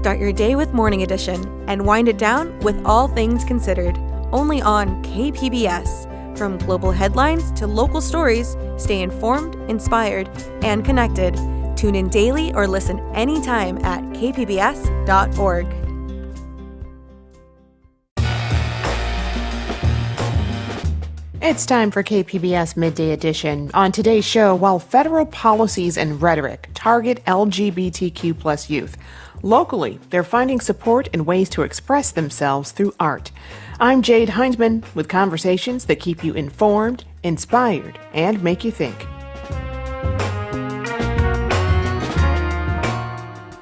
Start your day with Morning Edition and wind it down with All Things Considered, only on KPBS. From global headlines to local stories, stay informed, inspired, and connected. Tune in daily or listen anytime at kpbs.org. It's time for KPBS Midday Edition. On today's show, while federal policies and rhetoric target LGBTQ plus youth, locally, they're finding support and ways to express themselves through art. I'm Jade Heinzman with conversations that keep you informed, inspired, and make you think.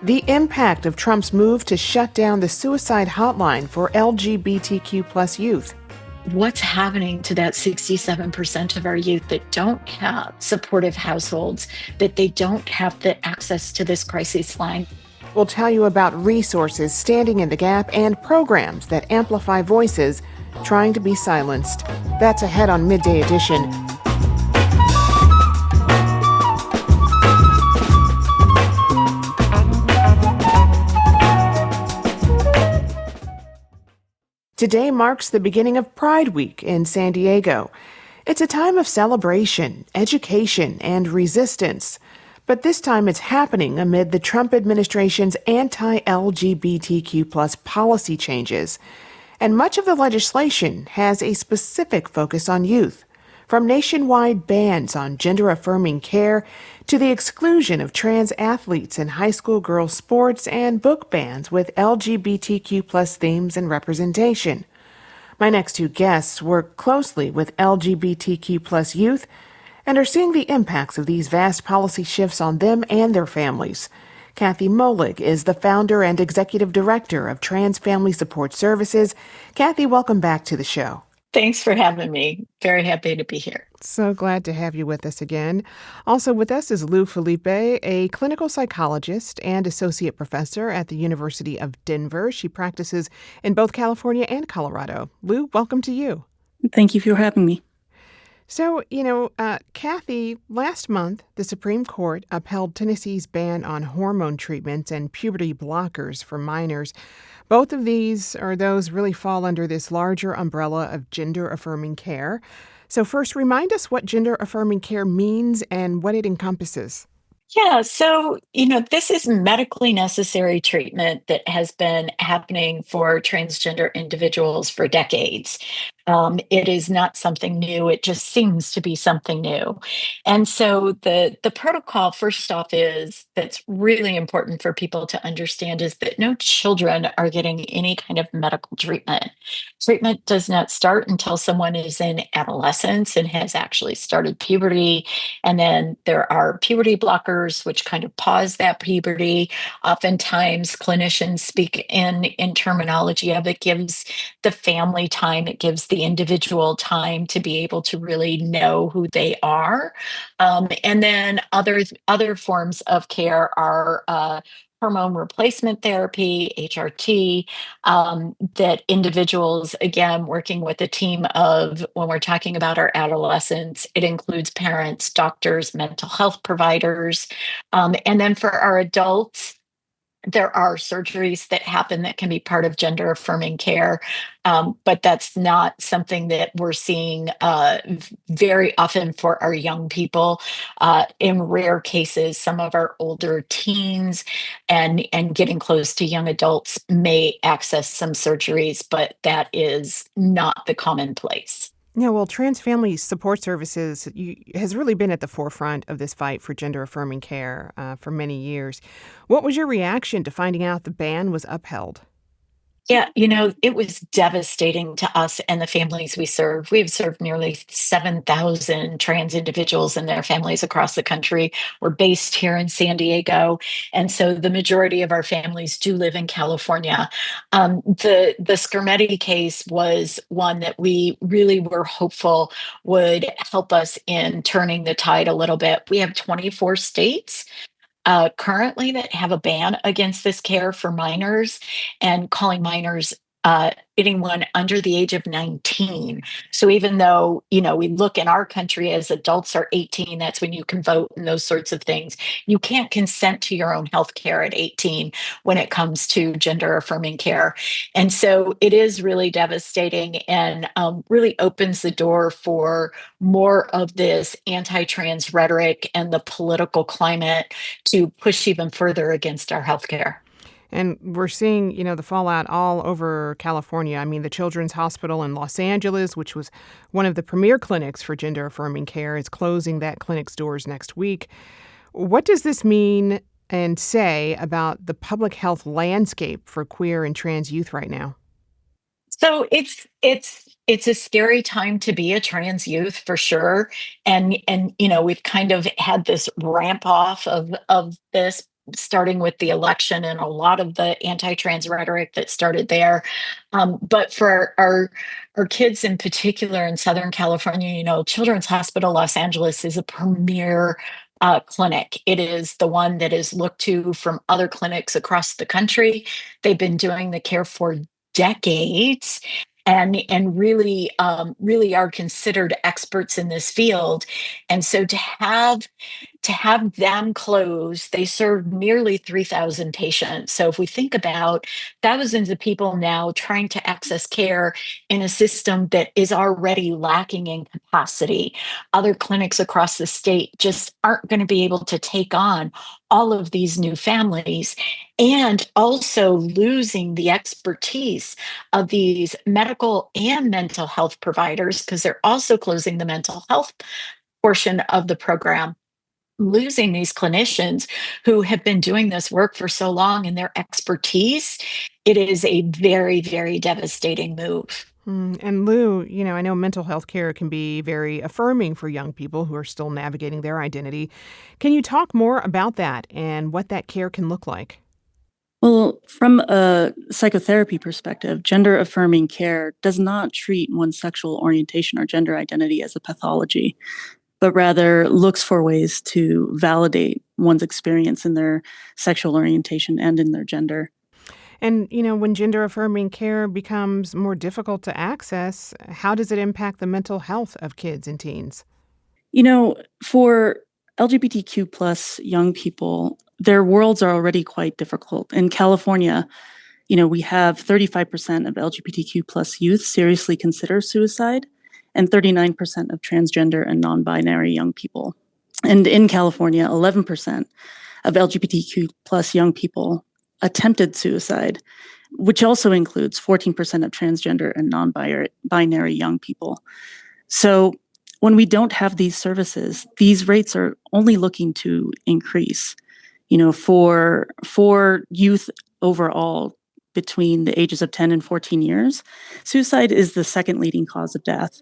The impact of Trump's move to shut down the suicide hotline for LGBTQ plus youth. What's happening to that 67% of our youth that don't have supportive households, that they don't have the access to this crisis line? We'll tell you about resources standing in the gap and programs that amplify voices trying to be silenced. That's ahead on Midday Edition. Today marks the beginning of Pride Week in San Diego. It's a time of celebration, education, and resistance. But this time it's happening amid the Trump administration's anti-LGBTQ plus policy changes. And much of the legislation has a specific focus on youth, from nationwide bans on gender-affirming care to the exclusion of trans athletes in high school girls' sports and book bans with LGBTQ plus themes and representation. My next two guests work closely with LGBTQ plus youth and are seeing the impacts of these vast policy shifts on them and their families. Kathy Molig is the founder and executive director of Trans Family Support Services. Kathy, welcome back to the show. Thanks for having me. Very happy to be here. So glad to have you with us again. Also with us is Lou Felipe, a clinical psychologist and associate professor at the University of Denver. She practices in both California and Colorado. Lou, welcome to you. Thank you for having me. So, Kathy, last month, the Supreme Court upheld Tennessee's ban on hormone treatments and puberty blockers for minors. Both of these or those really fall under this larger umbrella of gender-affirming care. So first, remind us what gender-affirming care means and what it encompasses. Yeah, so, this is medically necessary treatment that has been happening for transgender individuals for decades. It is not something new. It just seems to be something new. And so the protocol, first off, is that's really important for people to understand is that no children are getting any kind of medical treatment. Treatment does not start until someone is in adolescence and has actually started puberty. And then there are puberty blockers, which kind of pause that puberty. Oftentimes, clinicians speak in terminology of it gives the family time, it gives the individual time to be able to really know who they are. And then other forms of care are hormone replacement therapy, HRT, that individuals, again, working with a team of, when we're talking about our adolescents, it includes parents, doctors, mental health providers. And then for our adults, there are surgeries that happen that can be part of gender affirming care, but that's not something that we're seeing very often for our young people. In rare cases, some of our older teens and getting close to young adults may access some surgeries, but that is not the commonplace. Yeah, well, Trans Family Support Services has really been at the forefront of this fight for gender-affirming care for many years. What was your reaction to finding out the ban was upheld? Yeah, it was devastating to us and the families we serve. We have served nearly 7,000 trans individuals and their families across the country. We're based here in San Diego. And so the majority of our families do live in California. The Skermetti case was one that we really were hopeful would help us in turning the tide a little bit. We have 24 states currently that have a ban against this care for minors and calling minors anyone under the age of 19. So even though, we look in our country as adults are 18, that's when you can vote and those sorts of things. You can't consent to your own health care at 18 when it comes to gender affirming care. And so it is really devastating and really opens the door for more of this anti-trans rhetoric and the political climate to push even further against our healthcare. And we're seeing, the fallout all over California. I mean, the Children's Hospital in Los Angeles, which was one of the premier clinics for gender affirming care, is closing that clinic's doors next week. What does this mean and say about the public health landscape for queer and trans youth right now? So it's a scary time to be a trans youth for sure. And we've kind of had this ramp off of this, starting with the election and a lot of the anti-trans rhetoric that started there. But for our kids in particular in Southern California, Children's Hospital Los Angeles is a premier clinic. It is the one that is looked to from other clinics across the country. They've been doing the care for decades and really are considered experts in this field. And so to have them close, they serve nearly 3,000 patients. So if we think about thousands of people now trying to access care in a system that is already lacking in capacity, other clinics across the state just aren't going to be able to take on all of these new families, and also losing the expertise of these medical and mental health providers, because they're also closing the mental health portion of the program, losing these clinicians who have been doing this work for so long and their expertise. It is a very, very devastating move. And Lou, I know mental health care can be very affirming for young people who are still navigating their identity. Can you talk more about that and what that care can look like? Well, from a psychotherapy perspective, gender affirming care does not treat one's sexual orientation or gender identity as a pathology, but rather looks for ways to validate one's experience in their sexual orientation and in their gender. And, when gender affirming care becomes more difficult to access, how does it impact the mental health of kids and teens? For LGBTQ plus young people, their worlds are already quite difficult. In California, we have 35% of LGBTQ plus youth seriously consider suicide and 39% of transgender and non-binary young people. And in California, 11% of LGBTQ plus young people attempted suicide, which also includes 14% of transgender and non-binary young people. So when we don't have these services, these rates are only looking to increase. For youth overall between the ages of 10 and 14 years, suicide is the second leading cause of death.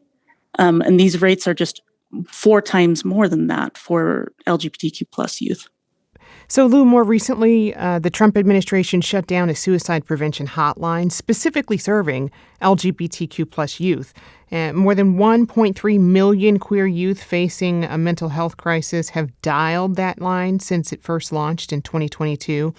And these rates are just 4 times more than that for LGBTQ plus youth. So, Lou, more recently, the Trump administration shut down a suicide prevention hotline specifically serving LGBTQ plus youth. More than 1.3 million queer youth facing a mental health crisis have dialed that line since it first launched in 2022.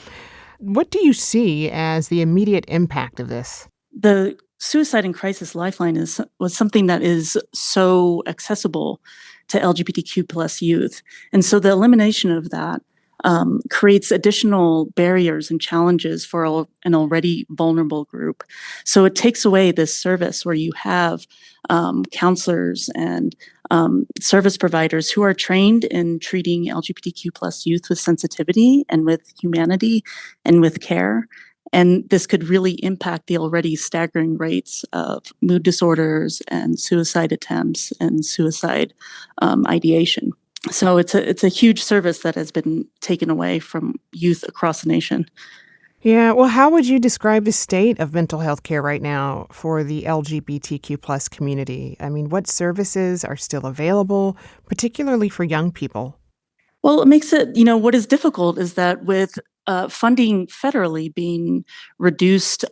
What do you see as the immediate impact of this? The Suicide and Crisis Lifeline was something that is so accessible to LGBTQ plus youth. And so the elimination of that creates additional barriers and challenges for an already vulnerable group. So it takes away this service where you have counselors and service providers who are trained in treating LGBTQ plus youth with sensitivity and with humanity and with care. And this could really impact the already staggering rates of mood disorders and suicide attempts and suicide ideation. So it's a huge service that has been taken away from youth across the nation. Yeah, well, how would you describe the state of mental health care right now for the LGBTQ plus community? I mean, what services are still available, particularly for young people? Well, it makes it, what is difficult is that with funding federally being reduced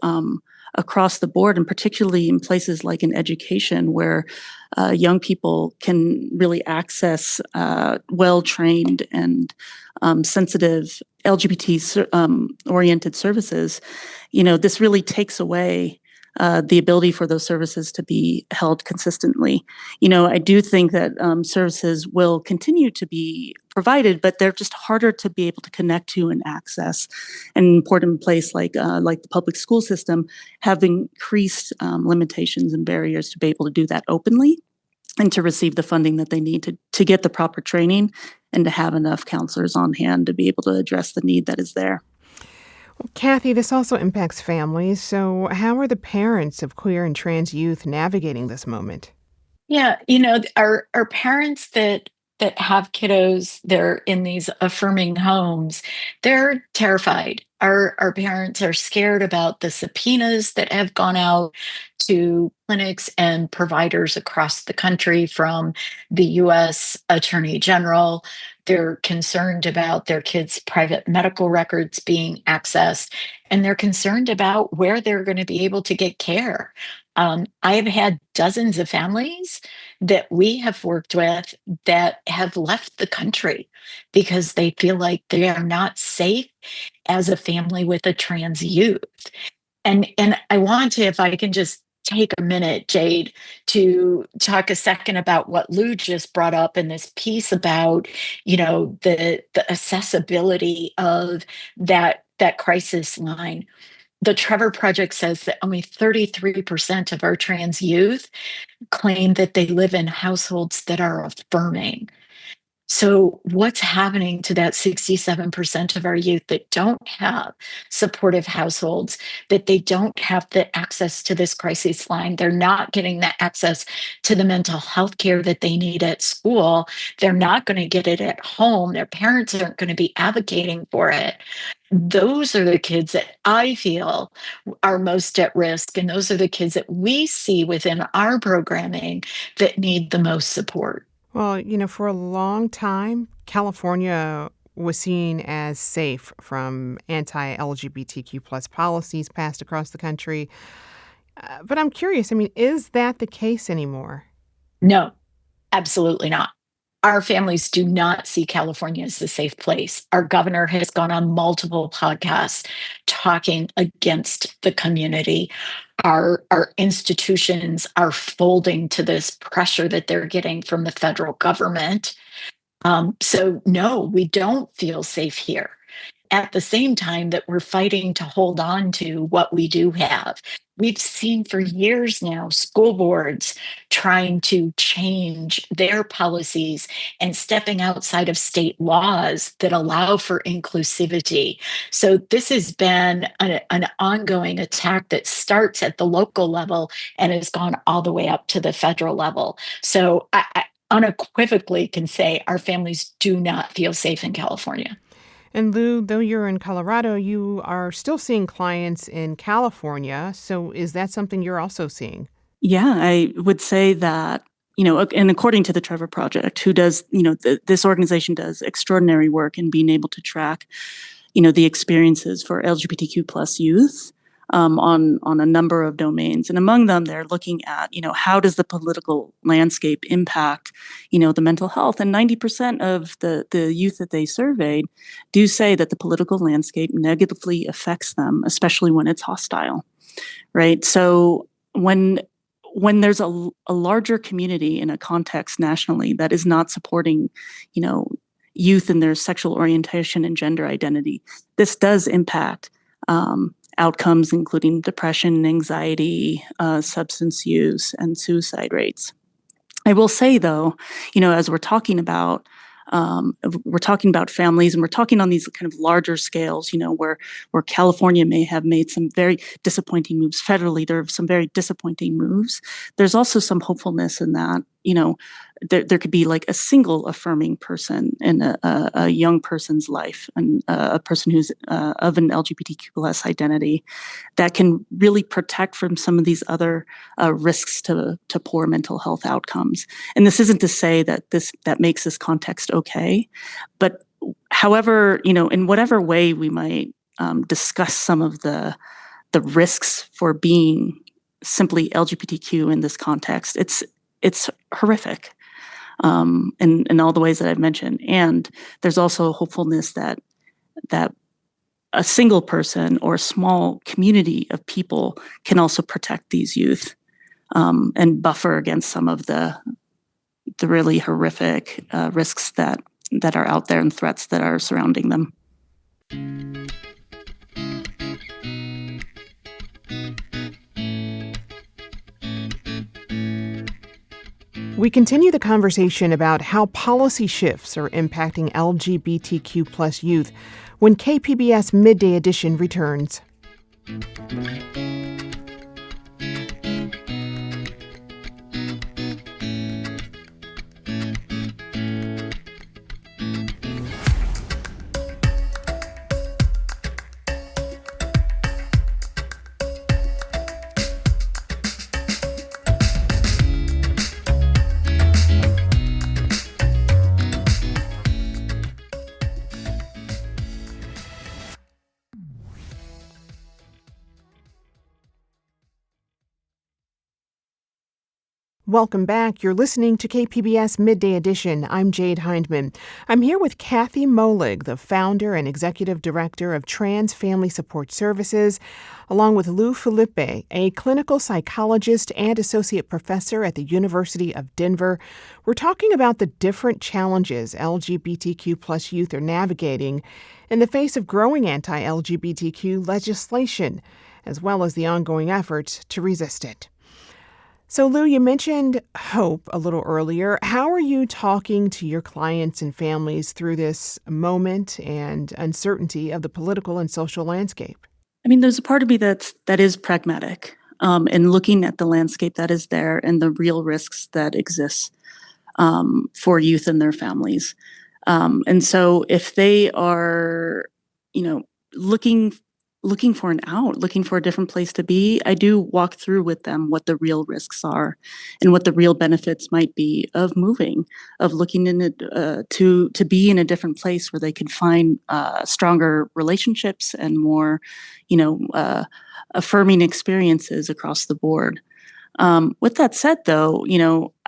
across the board, and particularly in places like in education where young people can really access well-trained and sensitive LGBT oriented services, this really takes away the ability for those services to be held consistently. I do think that services will continue to be provided, but they're just harder to be able to connect to and access. An important place like the public school system have increased limitations and barriers to be able to do that openly and to receive the funding that they need to get the proper training and to have enough counselors on hand to be able to address the need that is there. Well, Kathy, this also impacts families. So how are the parents of queer and trans youth navigating this moment? Yeah, our parents that have kiddos, they're in these affirming homes, they're terrified. Our parents are scared about the subpoenas that have gone out to clinics and providers across the country from the US Attorney General. They're concerned about their kids' private medical records being accessed, and they're concerned about where they're going to be able to get care. I have had dozens of families that we have worked with that have left the country because they feel like they are not safe as a family with a trans youth. And I want to, if I can just take a minute, Jade, to talk a second about what Lou just brought up in this piece about, the accessibility of that crisis line. The Trevor Project says that only 33% of our trans youth claim that they live in households that are affirming. So, what's happening to that 67% of our youth that don't have supportive households, that they don't have the access to this crisis line? They're not getting the access to the mental health care that they need at school. They're not going to get it at home. Their parents aren't going to be advocating for it. Those are the kids that I feel are most at risk. And those are the kids that we see within our programming that need the most support. Well, for a long time, California was seen as safe from anti-LGBTQ plus policies passed across the country. But I'm curious, is that the case anymore? No, absolutely not. Our families do not see California as a safe place. Our governor has gone on multiple podcasts talking against the community. Our institutions are folding to this pressure that they're getting from the federal government. So, no, we don't feel safe here. At the same time that we're fighting to hold on to what we do have. We've seen for years now school boards trying to change their policies and stepping outside of state laws that allow for inclusivity. So this has been an ongoing attack that starts at the local level and has gone all the way up to the federal level. So I unequivocally can say our families do not feel safe in California. And Lou, though you're in Colorado, you are still seeing clients in California. So is that something you're also seeing? Yeah, I would say that, and according to the Trevor Project, who does, this organization does extraordinary work in being able to track, the experiences for LGBTQ plus youth on a number of domains. And among them, they're looking at, how does the political landscape impact, the mental health? And 90% of the youth that they surveyed do say that the political landscape negatively affects them, especially when it's hostile, right? So when there's a larger community in a context nationally that is not supporting, youth in their sexual orientation and gender identity, this does impact outcomes including depression, anxiety, substance use, and suicide rates. I will say, though, as we're talking about families and we're talking on these kind of larger scales, where California may have made some very disappointing moves federally, there are some very disappointing moves. There's also some hopefulness in that, there could be like a single affirming person in a young person's life, and a person who's of an LGBTQ plus identity that can really protect from some of these other risks to poor mental health outcomes. And this isn't to say that that makes this context okay, but however, in whatever way we might discuss some of the risks for being simply LGBTQ in this context, it's horrific. In all the ways that I've mentioned. And there's also hopefulness that a single person or a small community of people can also protect these youth and buffer against some of the really horrific risks that are out there and threats that are surrounding them. We continue the conversation about how policy shifts are impacting LGBTQ plus youth when KPBS Midday Edition returns. Welcome back. You're listening to KPBS Midday Edition. I'm Jade Hindman. I'm here with Kathy Molig, the founder and executive director of Trans Family Support Services, along with Lou Felipe, a clinical psychologist and associate professor at the University of Denver. We're talking about the different challenges LGBTQ plus youth are navigating in the face of growing anti-LGBTQ legislation, as well as the ongoing efforts to resist it. So, Lou, you mentioned hope a little earlier. How are you talking to your clients and families through this moment and uncertainty of the political and social landscape? I mean, there's a part of me that is pragmatic and looking at the landscape that is there and the real risks that exist for youth and their families. And so if they are, looking for an out, looking for a different place to be, I do walk through with them what the real risks are and what the real benefits might be of moving, of looking in it to be in a different place where they can find stronger relationships and more, affirming experiences across the board. With that said, though,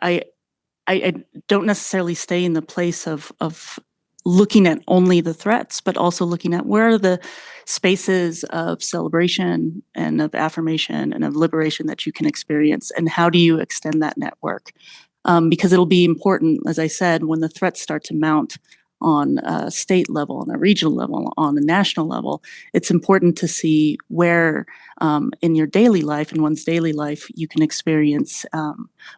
I don't necessarily stay in the place of looking at only the threats, but also looking at where are the spaces of celebration and of affirmation and of liberation that you can experience, and how do you extend that network? Because it'll be important, as I said, when the threats start to mount on a state level, on a regional level, on a national level, it's important to see where in your daily life, in one's daily life, you can experience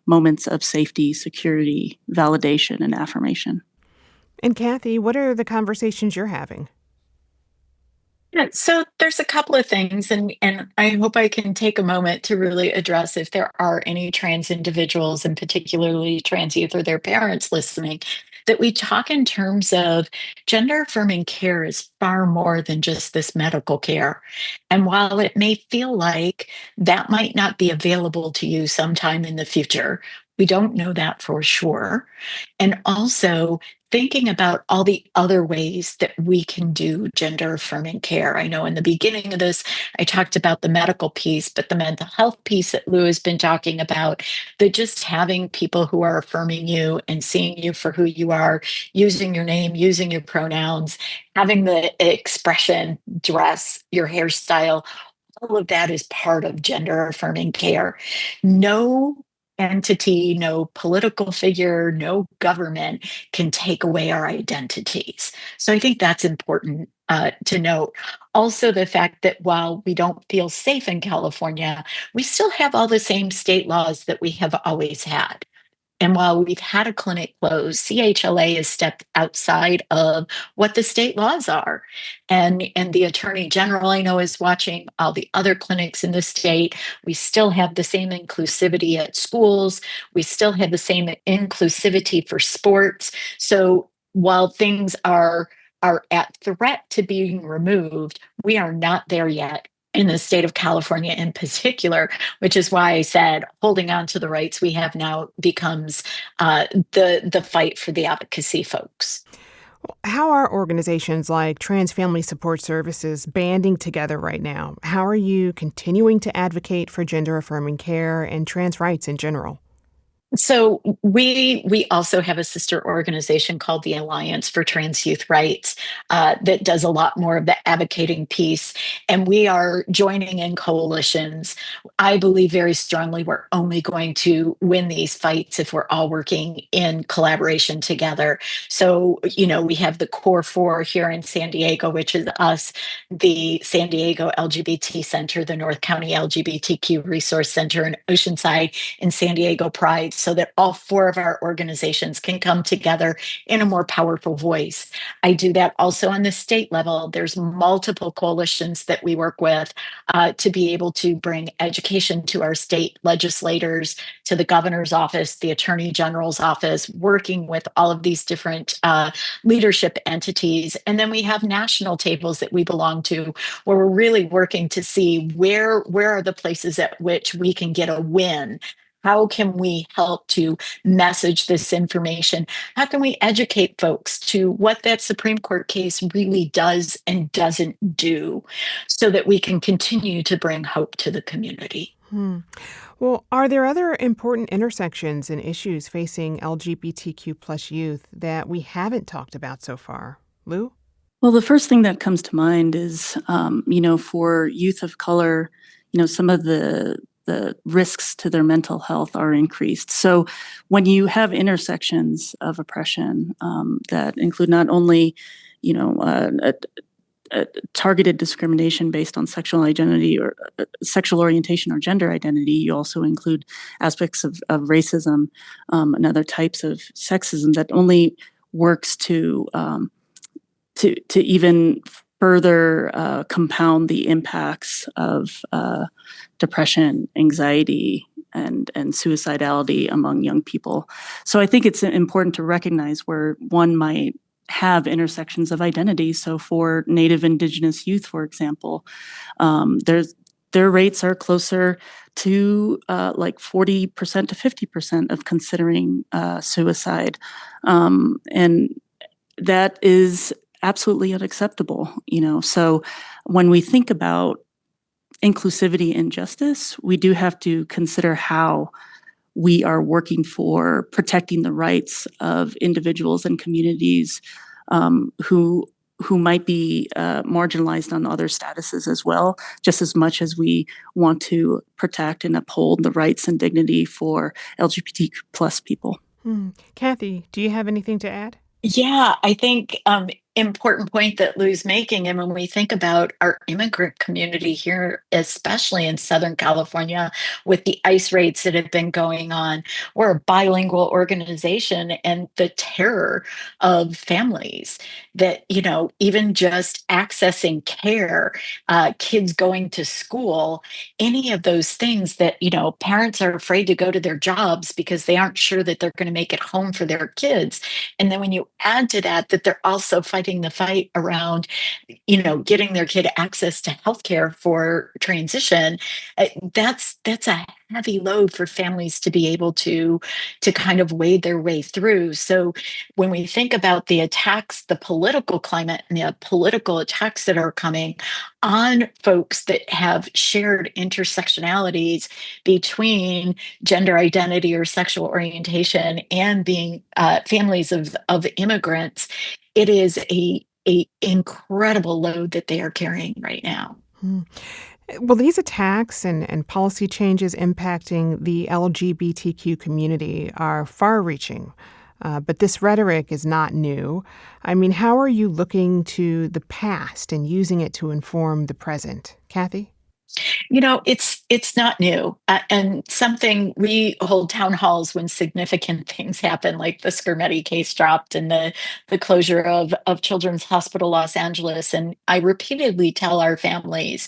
moments of safety, security, validation, and affirmation. And Kathy, what are the conversations you're having? Yeah, so there's a couple of things, and I hope I can take a moment to really address if there are any trans individuals, and particularly trans youth or their parents listening, that we talk in terms of gender affirming care is far more than just this medical care. And while it may feel like that might not be available to you sometime in the future, we don't know that for sure. And also, thinking about all the other ways that we can do gender affirming care. I know in the beginning of this, I talked about the medical piece, but the mental health piece that Lou has been talking about, that just having people who are affirming you and seeing you for who you are, using your name, using your pronouns, having the expression, dress, your hairstyle, all of that is part of gender affirming care. No entity, no political figure, no government can take away our identities. So I think that's important to note. Also, the fact that while we don't feel safe in California, we still have all the same state laws that we have always had. And while we've had a clinic close, CHLA has stepped outside of what the state laws are. And the Attorney General, I know, is watching all the other clinics in the state. We still have the same inclusivity at schools. We still have the same inclusivity for sports. So while things are at threat to being removed, we are not there yet in the state of California in particular, which is why I said holding on to the rights we have now becomes the fight for the advocacy folks. How are organizations like Trans Family Support Services banding together right now? How are you continuing to advocate for gender-affirming care and trans rights in general? So we also have a sister organization called the Alliance for Trans Youth Rights that does a lot more of the advocating piece, and we are joining in coalitions. I believe very strongly we're only going to win these fights if we're all working in collaboration together. So we have the Core Four here in San Diego, which is us, the San Diego LGBT Center, the North County LGBTQ Resource Center, and Oceanside in San Diego Pride, so that all four of our organizations can come together in a more powerful voice. I do that also on the state level. There's multiple coalitions that we work with to be able to bring education to our state legislators, to the governor's office, the attorney general's office, working with all of these different leadership entities. And then we have national tables that we belong to, where we're really working to see where are the places at which we can get a win. How can we help to message this information? How can we educate folks to what that Supreme Court case really does and doesn't do, so that we can continue to bring hope to the community? Well, are there other important intersections and issues facing LGBTQ plus youth that we haven't talked about so far? Lou? Well, the first thing that comes to mind is, for youth of color, some of the risks to their mental health are increased. So when you have intersections of oppression that include not only, targeted discrimination based on sexual identity or sexual orientation or gender identity, you also include aspects of racism and other types of sexism that only works to even further compound the impacts of depression, anxiety, and suicidality among young people. So I think it's important to recognize where one might have intersections of identity. So for Native Indigenous youth, for example, their rates are closer to like 40% to 50% of considering suicide. And that is absolutely unacceptable, So when we think about inclusivity and justice, we do have to consider how we are working for protecting the rights of individuals and communities who might be marginalized on other statuses as well, just as much as we want to protect and uphold the rights and dignity for LGBTQ plus people. Kathy, do you have anything to add? Yeah, I think important point that Lou's making. And when we think about our immigrant community here, especially in Southern California, with the ICE raids that have been going on, we're a bilingual organization, and the terror of families that, even just accessing care, kids going to school, any of those things that, parents are afraid to go to their jobs because they aren't sure that they're going to make it home for their kids. And then when you add to that they're also fighting the fight around, getting their kid access to healthcare for transition, that's a heavy load for families to be able to kind of wade their way through. So when we think about the attacks, the political climate and the political attacks that are coming on folks that have shared intersectionalities between gender identity or sexual orientation and being families of immigrants, it is a incredible load that they are carrying right now. Well, these attacks and policy changes impacting the LGBTQ community are far-reaching, but this rhetoric is not new. I mean, how are you looking to the past and using it to inform the present? Kathy? It's not new, and something we hold town halls when significant things happen, like the Skirmetti case dropped and the closure of Children's Hospital Los Angeles. And I repeatedly tell our families,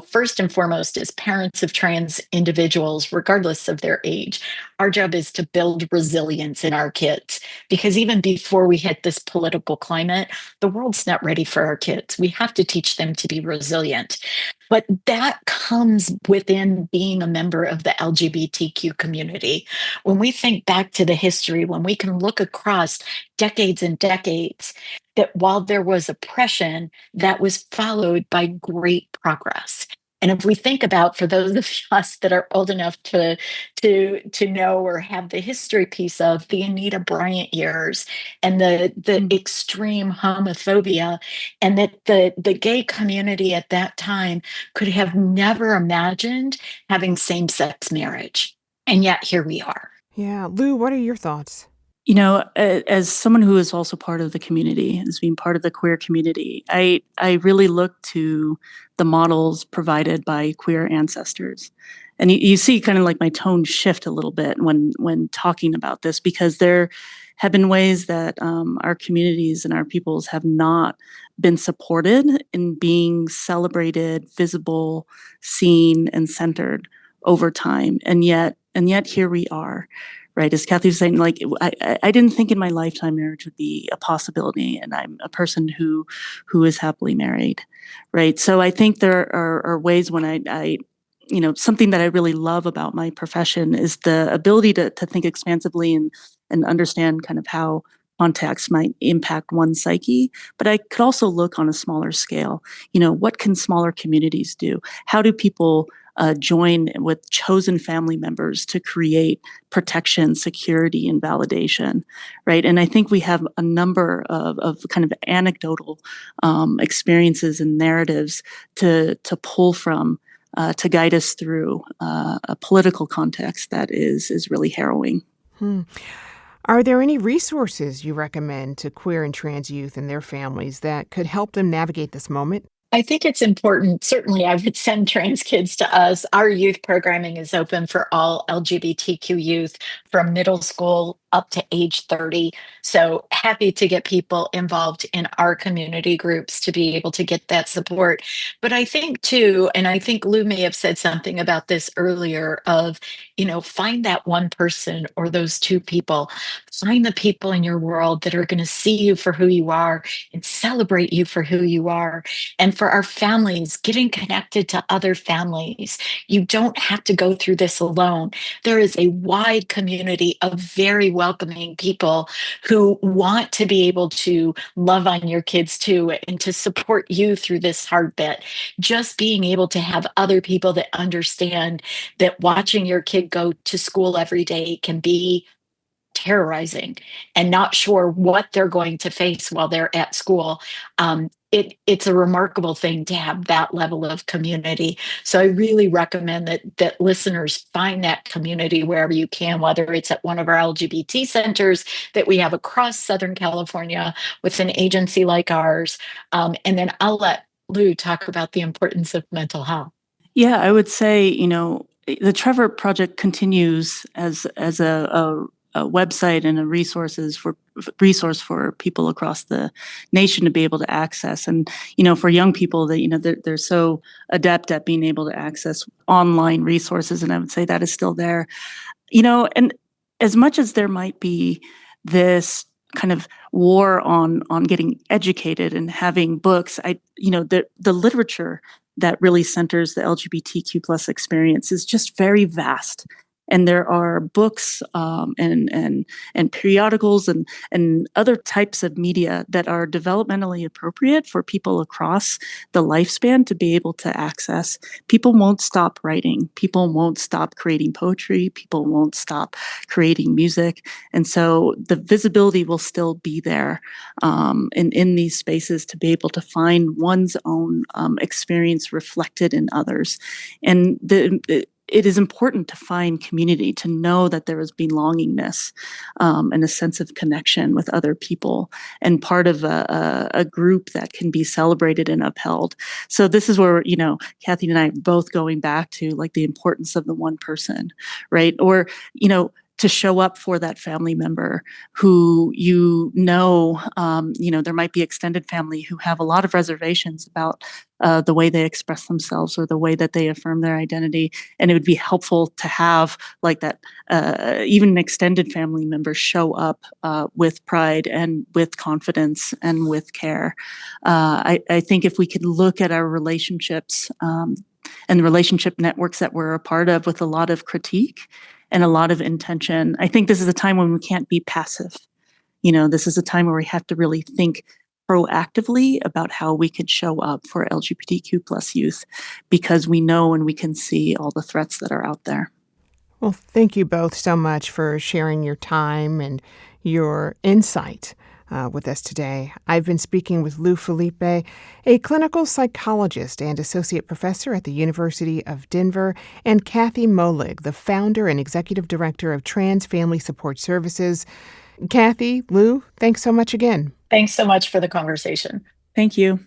first and foremost, as parents of trans individuals, regardless of their age, our job is to build resilience in our kids, because even before we hit this political climate, the world's not ready for our kids. We have to teach them to be resilient. But that comes within being a member of the LGBTQ community. When we think back to the history, when we can look across decades and decades, that while there was oppression, that was followed by great progress. And if we think about, for those of us that are old enough to know or have the history piece of the Anita Bryant years and the Mm. extreme homophobia, and that the gay community at that time could have never imagined having same-sex marriage. And yet here we are. Yeah. Lou, what are your thoughts? As someone who is also part of the community, as being part of the queer community, I really look to the models provided by queer ancestors. And you see kind of like my tone shift a little bit when talking about this, because there have been ways that our communities and our peoples have not been supported in being celebrated, visible, seen, and centered over time. And yet here we are. Right, as Kathy was saying, like I didn't think in my lifetime marriage would be a possibility, and I'm a person who is happily married, right? So I think there are ways when I something that I really love about my profession is the ability to think expansively and understand kind of how context might impact one's psyche. But I could also look on a smaller scale. What can smaller communities do? How do people join with chosen family members to create protection, security, and validation, right? And I think we have a number of kind of anecdotal experiences and narratives to pull from to guide us through a political context that is really harrowing. Hmm. Are there any resources you recommend to queer and trans youth and their families that could help them navigate this moment? I think it's important. Certainly, I would send trans kids to us. Our youth programming is open for all LGBTQ youth from middle school up to age 30. So happy to get people involved in our community groups to be able to get that support. But I think too, and I think Lou may have said something about this earlier of, find that one person or those two people, find the people in your world that are going to see you for who you are and celebrate you for who you are. And for our families, getting connected to other families. You don't have to go through this alone. There is a wide community of very welcoming people who want to be able to love on your kids too and to support you through this hard bit. Just being able to have other people that understand that watching your kid go to school every day can be terrorizing and not sure what they're going to face while they're at school. It's a remarkable thing to have that level of community. So I really recommend that listeners find that community wherever you can, whether it's at one of our LGBT centers that we have across Southern California with an agency like ours. And then I'll let Lou talk about the importance of mental health. Yeah, I would say, the Trevor Project continues as a website and a resource for people across the nation to be able to access. And, for young people that, they're so adept at being able to access online resources. And I would say that is still there, and as much as there might be this kind of war on getting educated and having books, the literature that really centers the LGBTQ plus experience is just very vast. And there are books and periodicals and other types of media that are developmentally appropriate for people across the lifespan to be able to access. People won't stop writing. People won't stop creating poetry. People won't stop creating music. And so the visibility will still be there in these spaces to be able to find one's own experience reflected in others. And it is important to find community, to know that there is belongingness and a sense of connection with other people and part of a group that can be celebrated and upheld. So this is where, Kathy and I are both going back to like the importance of the one person, right? Or, to show up for that family member who, there might be extended family who have a lot of reservations about the way they express themselves or the way that they affirm their identity. And it would be helpful to have like that, even an extended family member show up with pride and with confidence and with care. I think if we could look at our relationships and the relationship networks that we're a part of with a lot of critique and a lot of intention, I think this is a time when we can't be passive. This is a time where we have to really think proactively about how we could show up for LGBTQ plus youth because we know and we can see all the threats that are out there. Well, thank you both so much for sharing your time and your insight with us today. I've been speaking with Lou Felipe, a clinical psychologist and associate professor at the University of Denver, and Kathy Molig, the founder and executive director of Trans Family Support Services. Kathy, Lou, thanks so much again. Thanks so much for the conversation. Thank you.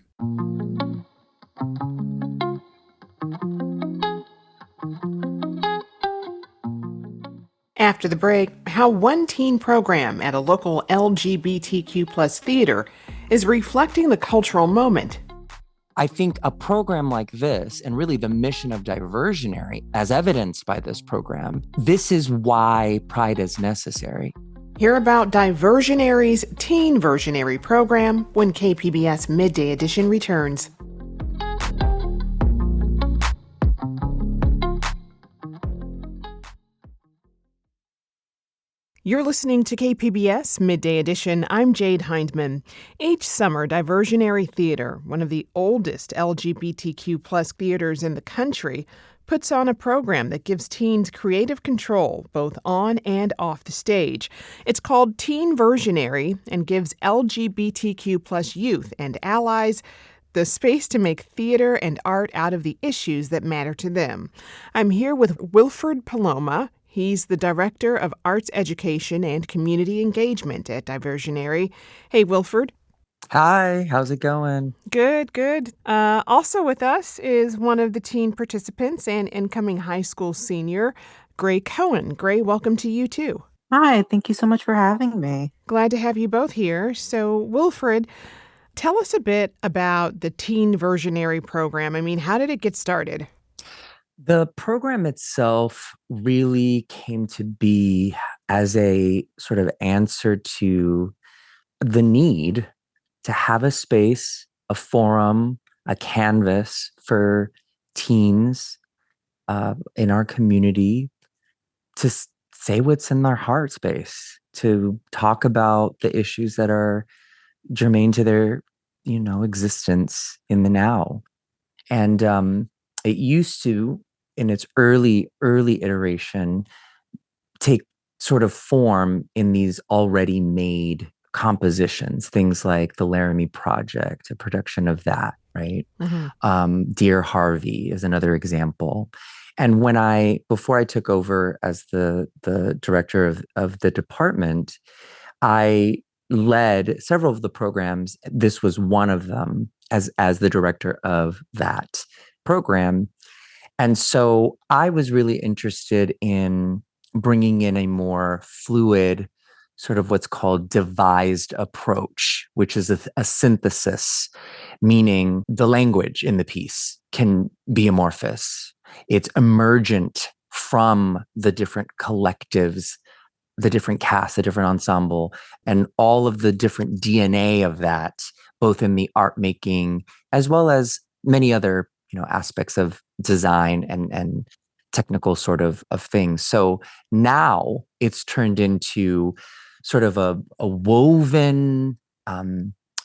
After the break, how one teen program at a local LGBTQ plus theater is reflecting the cultural moment. I think a program like this, and really the mission of Diversionary, as evidenced by this program, this is why Pride is necessary. Hear about Diversionary's Teen-Versionary program when KPBS Midday Edition returns. You're listening to KPBS Midday Edition. I'm Jade Hindman. Each summer, Diversionary Theater, one of the oldest LGBTQ plus theaters in the country, puts on a program that gives teens creative control both on and off the stage. It's called Teen-Versionary and gives LGBTQ plus youth and allies the space to make theater and art out of the issues that matter to them. I'm here with Wilfred Paloma. He's the Director of Arts Education and Community Engagement at Diversionary. Hey, Wilfred. Hi, how's it going? Good, good. Also with us is one of the teen participants and incoming high school senior, Gray Cohen. Gray, welcome to you too. Hi, thank you so much for having me. Glad to have you both here. So, Wilfred, tell us a bit about the Teen-Versionary program. I mean, how did it get started? The program itself really came to be as a sort of answer to the need to have a space, a forum, a canvas for teens in our community to say what's in their heart space, to talk about the issues that are germane to their, existence in the now. And it used to, in its early iteration, take sort of form in these already made compositions, things like the Laramie Project, a production of that, right? Mm-hmm. Dear Harvey is another example. And before I took over as the director of the department, I led several of the programs. This was one of them as the director of that program. And so I was really interested in bringing in a more fluid, sort of what's called devised approach, which is a synthesis, meaning the language in the piece can be amorphous. It's emergent from the different collectives, the different casts, the different ensemble, and all of the different DNA of that, both in the art making as well as many other aspects of design and technical sort of things. So now it's turned into sort of a woven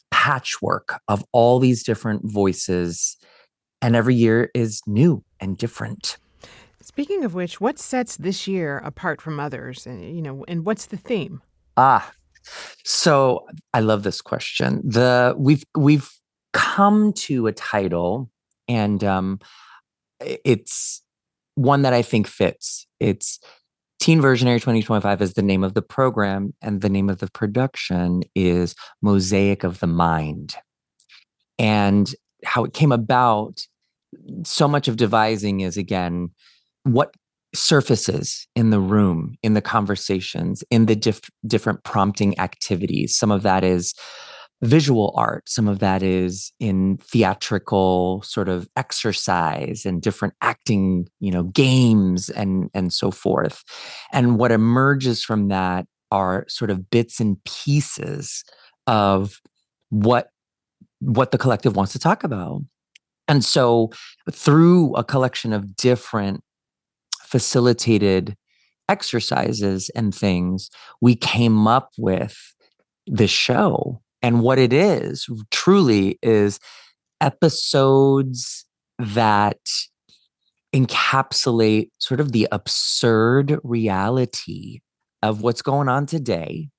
patchwork of all these different voices, and every year is new and different. Speaking of which, what sets this year apart from others? And what's the theme? So I love this question. We've come to a title, and it's one that I think fits. It's Teen-Versionary 2025 is the name of the program, and the name of the production is Mosaic of the Mind. And how it came about, so much of devising is, again, what surfaces in the room, in the conversations, in the different prompting activities. Some of that is visual art. Some of that is in theatrical sort of exercise and different acting, games and so forth. And what emerges from that are sort of bits and pieces of what the collective wants to talk about. And so through a collection of different facilitated exercises and things, we came up with this show. And what it is truly is episodes that encapsulate sort of the absurd reality of what's going on today.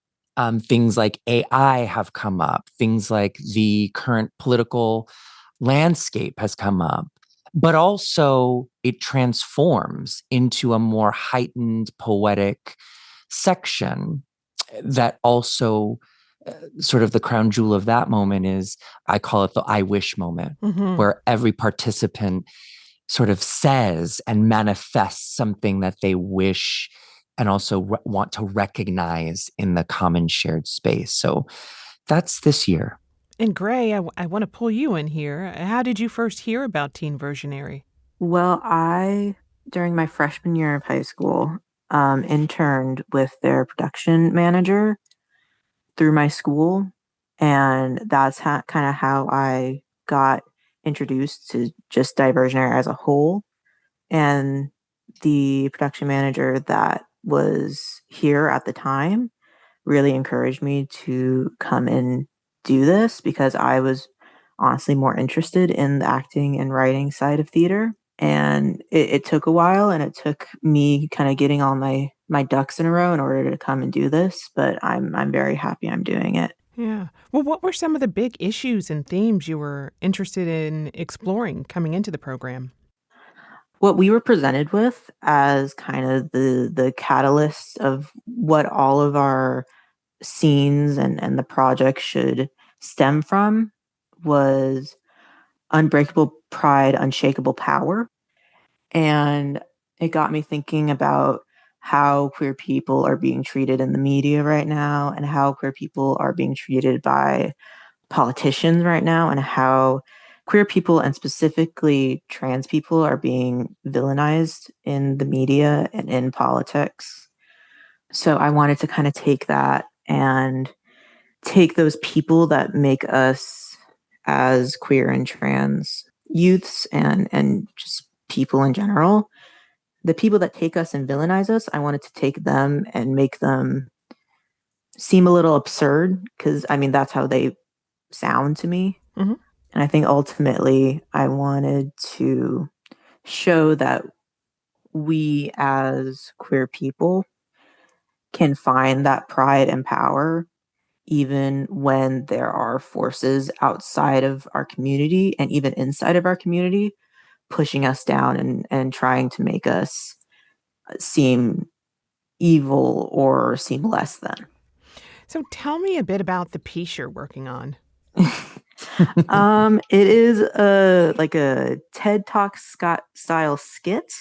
Things like AI have come up, things like the current political landscape has come up, but also it transforms into a more heightened poetic section that also sort of the crown jewel of that moment is, I call it the I wish moment, where every participant sort of says and manifests something that they wish and also want to recognize in the common shared space. So that's this year. And Gray, I want to pull you in here. How did you first hear about Teen-Versionary? Well, during my freshman year of high school, interned with their production manager through my school. And that's kind of how I got introduced to just Diversionary as a whole. And the production manager that was here at the time really encouraged me to come and do this because I was honestly more interested in the acting and writing side of theater. And it took a while, and it took me kind of getting all my ducks in a row in order to come and do this. But I'm very happy I'm doing it. Yeah. Well, what were some of the big issues and themes you were interested in exploring coming into the program? What we were presented with as kind of the catalyst of what all of our scenes and the project should stem from was unbreakable pride, unshakable power. And it got me thinking about how queer people are being treated in the media right now, and how queer people are being treated by politicians right now, and how queer people and specifically trans people are being villainized in the media and in politics. So I wanted to kind of take that and take those people that make us as queer and trans youths and just people in general, the people that take us and villainize us, I wanted to take them and make them seem a little absurd, because I mean that's how they sound to me. Mm-hmm. And I think ultimately I wanted to show that we as queer people can find that pride and power even when there are forces outside of our community and even inside of our community pushing us down and trying to make us seem evil or seem less than. So tell me a bit about the piece you're working on. It is like a TED Talk Scott style skit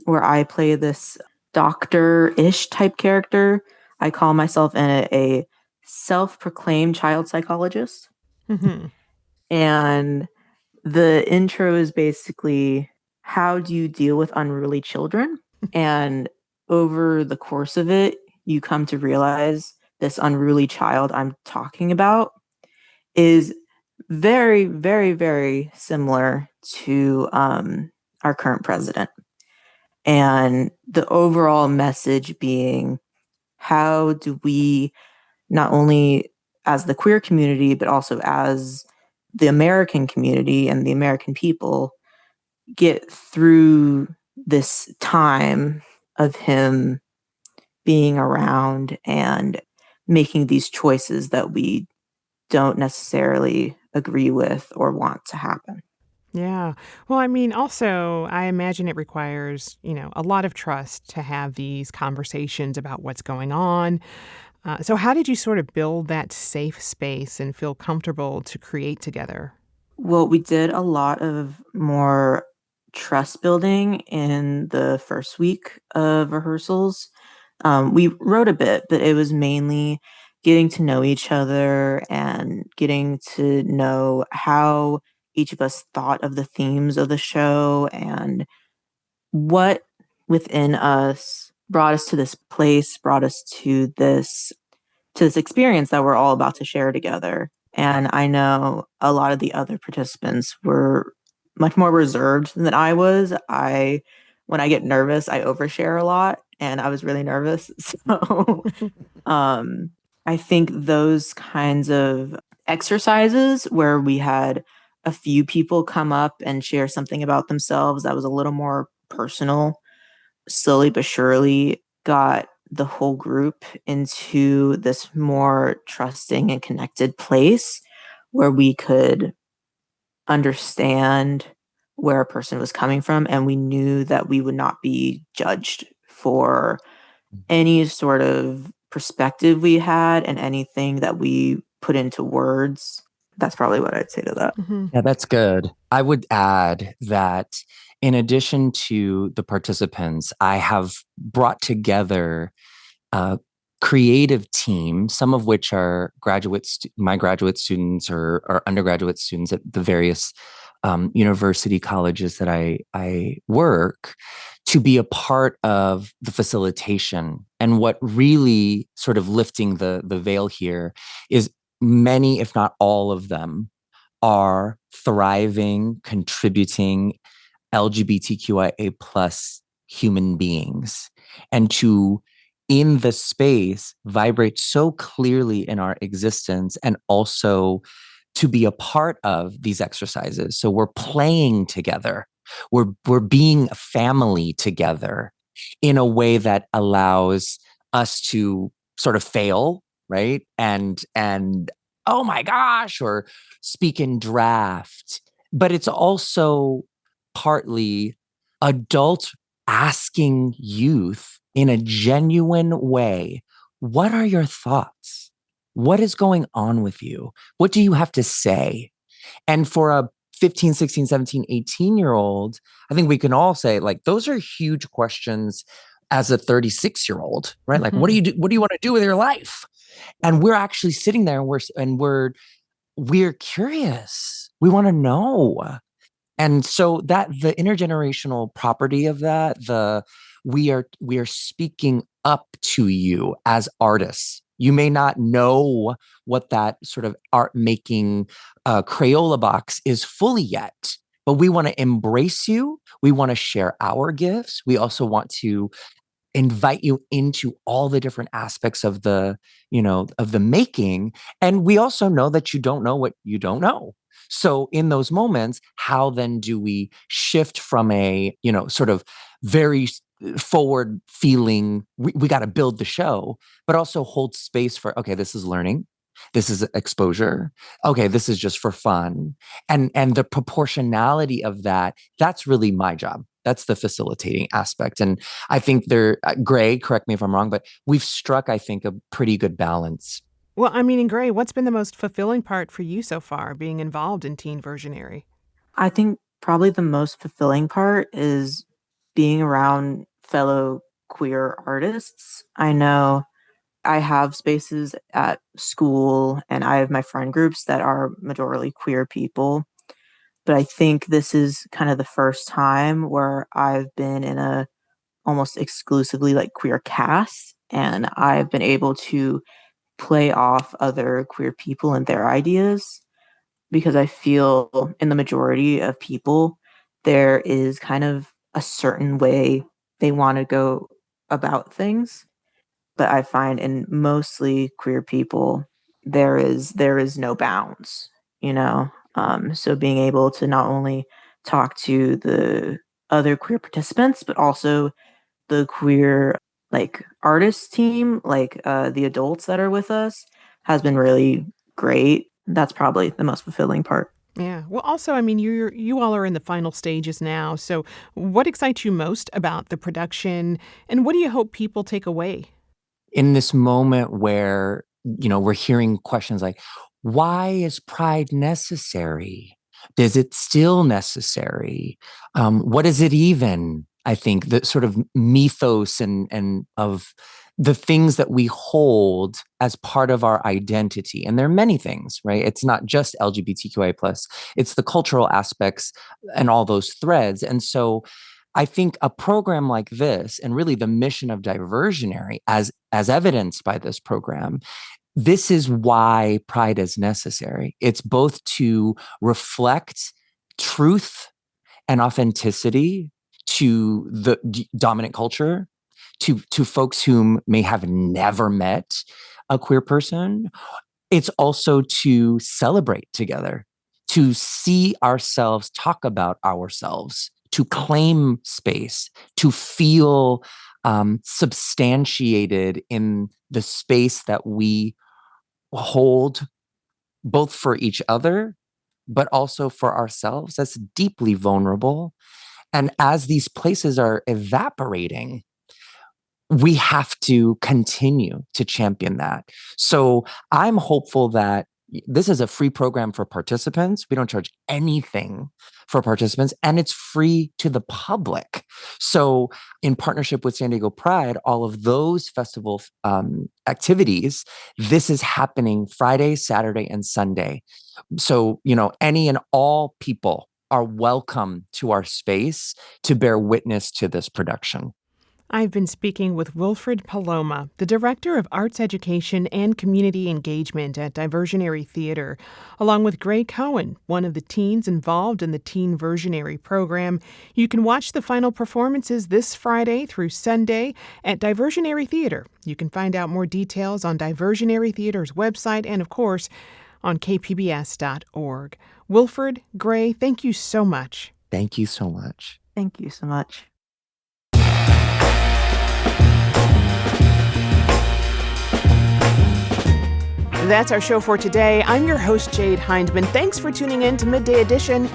where I play this doctor-ish type character. I call myself a self-proclaimed child psychologist. Mm-hmm. And the intro is basically, how do you deal with unruly children? And over the course of it, you come to realize this unruly child I'm talking about is very, very, very similar to our current president. And the overall message being, how do we, not only as the queer community, but also as the American community and the American people, get through this time of him being around and making these choices that we don't necessarily agree with or want to happen. Yeah. Well, I mean, also, I imagine it requires, a lot of trust to have these conversations about what's going on. So how did you sort of build that safe space and feel comfortable to create together? Well, we did a lot of more trust building in the first week of rehearsals. We wrote a bit, but it was mainly getting to know each other and getting to know how each of us thought of the themes of the show and what within us brought us to this place, brought us to this experience that we're all about to share together. And I know a lot of the other participants were much more reserved than I was. When I get nervous, I overshare a lot, and I was really nervous. So I I think those kinds of exercises where we had a few people come up and share something about themselves that was a little more personal, slowly but surely got the whole group into this more trusting and connected place where we could understand where a person was coming from, and we knew that we would not be judged for any sort of perspective we had and anything that we put into words. That's probably what I'd say to that. Yeah, that's good. I would add that in addition to the participants, I have brought together a creative team, some of which are my graduate students or undergraduate students at the various university colleges that I work, to be a part of the facilitation. And what really sort of lifting the veil here is many, if not all of them, are thriving, contributing LGBTQIA plus human beings. And to, in the space, vibrate so clearly in our existence, and also to be a part of these exercises. So we're playing together. We're being a family together in a way that allows us to sort of fail, right? And oh my gosh, or speak in draft. But it's also partly adults asking youth in a genuine way, what are your thoughts? What is going on with you? What do you have to say? And for a 15, 16, 17, 18-year-old, I think we can all say, like, those are huge questions as a 36-year-old, right? Like, what do you do? What do you want to do with your life? And we're actually sitting there and we're curious. We want to know. And so that the intergenerational property of that, we are speaking up to you as artists. You may not know what that sort of art making Crayola box is fully yet, but we want to embrace you. We want to share our gifts. We also want to invite you into all the different aspects of the making. And we also know that you don't know what you don't know. So in those moments, how then do we shift from a, sort of very forward feeling, we got to build the show, but also hold space for, okay, this is learning. This is exposure. Okay, this is just for fun. And the proportionality of that's really my job. That's the facilitating aspect. And I think Gray, correct me if I'm wrong, but we've struck, I think, a pretty good balance. Well, I mean, and Gray, what's been the most fulfilling part for you so far, being involved in Teen-Versionary? I think probably the most fulfilling part is being around fellow queer artists. I know I have spaces at school and I have my friend groups that are majorly queer people. But I think this is kind of the first time where I've been in a almost exclusively like queer cast, and I've been able to play off other queer people and their ideas, because I feel in the majority of people, there is kind of a certain way they want to go about things. But I find in mostly queer people, there is no bounds, you know? So being able to not only talk to the other queer participants, but also the queer like artist team, like the adults that are with us, has been really great. That's probably the most fulfilling part. Yeah. Well, also, I mean, you all are in the final stages now. So what excites you most about the production, and what do you hope people take away? In this moment where, we're hearing questions like, why is pride necessary? Is it still necessary? What is it even? I think the sort of mythos and of the things that we hold as part of our identity. And there are many things, right? It's not just LGBTQIA plus, it's the cultural aspects and all those threads. And so I think a program like this, and really the mission of Diversionary, as evidenced by this program, this is why Pride is necessary. It's both to reflect truth and authenticity to the dominant culture, to folks whom may have never met a queer person. It's also to celebrate together, to see ourselves, talk about ourselves, to claim space, to feel substantiated in the space that we hold, both for each other, but also for ourselves. That's deeply vulnerable. And as these places are evaporating, we have to continue to champion that. So I'm hopeful that this is a free program for participants. We don't charge anything for participants, and it's free to the public. So in partnership with San Diego Pride, all of those festival activities, this is happening Friday, Saturday, and Sunday. So, any and all people are welcome to our space to bear witness to this production. I've been speaking with Wilfred Paloma, the Director of Arts Education and Community Engagement at Diversionary Theater, along with Gray Cohen, one of the teens involved in the Teen-Versionary program. You can watch the final performances this Friday through Sunday at Diversionary Theater. You can find out more details on Diversionary Theater's website and, of course, on kpbs.org. Wilfred, Gray, thank you so much. Thank you so much. Thank you so much. That's our show for today. I'm your host, Jade Hindman. Thanks for tuning in to Midday Edition.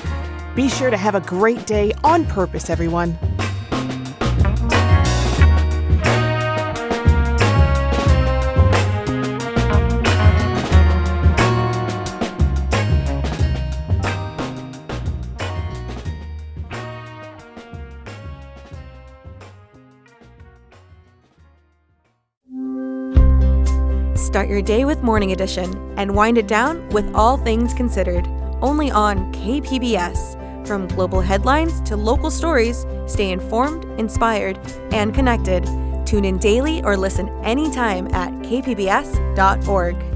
Be sure to have a great day on purpose, everyone. Start your day with Morning Edition and wind it down with All Things Considered, only on KPBS. From global headlines to local stories, stay informed, inspired, and connected. Tune in daily or listen anytime at kpbs.org.